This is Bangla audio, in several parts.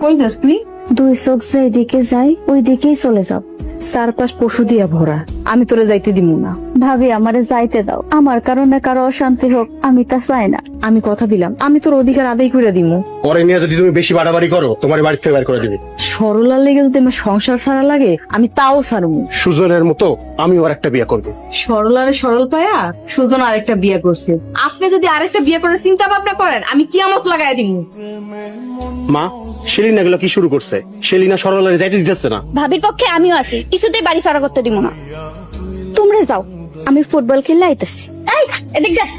কই যাস তুই? দুই চোখ যেদিকে যায় ওই দিকেই চলে যাও। চারপাশ পশু দিয়া ভরা, আমি তোরে যাইতে দিমু না। ভাবি আমারে যাইতে দাও, আমার কারণে কারো অশান্তি হোক আমি তা চাই না। আমি কথা দিলাম, আমি তোর অধিকার আদায় করে দিমু। পরে নিয়ে যদি তুমি বেশি বাড়াবাড়ি করো তোমার বাড়ি থেকে বের করে দিবে। সরলার লেগে যদি আমার সংসার ছাড়া লাগে আমি তাও ছাড়মু। সুজনের মতো আমি ওর একটা বিয়ে করবো। সরলারে সরল পায়া সুজন আরেকটা বিয়ে করছে। আপনি যদি আরেকটা বিয়ে করে চিন্তা ভাবনা করেন আমি কিয়ামত লাগাই দিমু। মা, সেলিনা এগুলো কি শুরু করছে? সেলিনা সরলারে যাইতে দিতেছে না। ভাবির পক্ষে আমিও আছি, কিছুতেই বাড়ি ছাড়া করতে দিব না। তোমরা যাও, আমি ফুটবল খেললে আইতাছি। এই এদিক দেখ।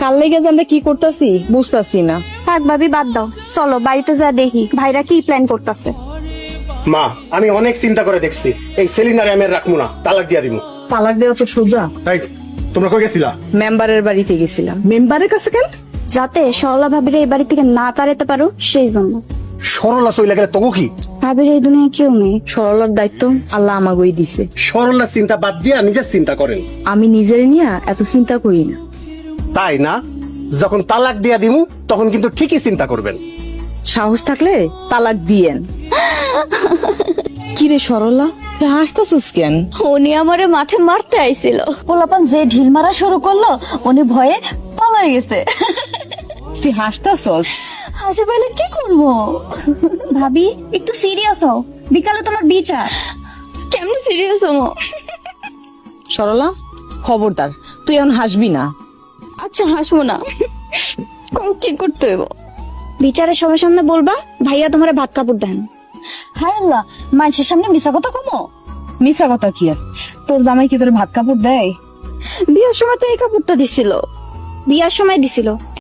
কাল লেগে যে আমরা কি করতেছি বুঝতাছি না। থাক ভাবি বাদ দাও, চলো বাড়িতে যা দেখি ভাইরা কি প্ল্যান করতেছে। মা, আমি অনেক চিন্তা করে দেখছি, এই সেলিনারে আমি আর রাখবো না, তালাক দিয়া দিব। তালাক দেওয়া তো সোজা। তাই তোমরা কই গেছিলা? মেম্বারের বাড়িতে গেছিলাম। মেম্বারের কাছে কেন? যাতে সরলা ভাবির এই বাড়ি থেকে না তাড়াতে পারো সেই জন্য। সরলা সইলা গেলে তবু কি? ভাবির এই দুনিয়া কেউ নেই। সরলার দায়িত্ব আল্লাহ আমাকেই দিছে। সরলার চিন্তা বাদ দিয়া নিজের চিন্তা করেন। আমি নিজের নিয়ে এত চিন্তা করি না। তাই না? যখন তালাক দিয়া দিমু তখন কিন্তু ঠিকই চিন্তা করবেন। সাহস থাকলে তালাক দিয়েন। কিরে সরলা, তুই হাসতাছিস কেন? উনি আমারে মাঠে মারতে আইছিল, পোলাপান যে ঢিল মারা শুরু করলো উনি ভয়ে পালাই গেছে। তুই হাসতাছস? হাসি পাইলে কি করবো? ভাবি একটু সিরিয়াস হও, বিকালে তোমার বিচার। কেমন সিরিয়াস হবো? সরলা খবরদার, তুই এখন হাসবি না। আচ্ছা হাসবো না, কি করতে হইব? বিচারের সবার সামনে বলবা ভাইয়া তোমারে ভাত কাপড় দেন। হায় আল্লাহ, মানুষের সামনে মিশা কথা কমো। মিছা কথা কি আর? তোর জামাই কি তোর ভাত কাপড় দেয়? বিয়ার সময় তো এই কাপড়টা দিছিল। বিয়ার সময় দিছিল,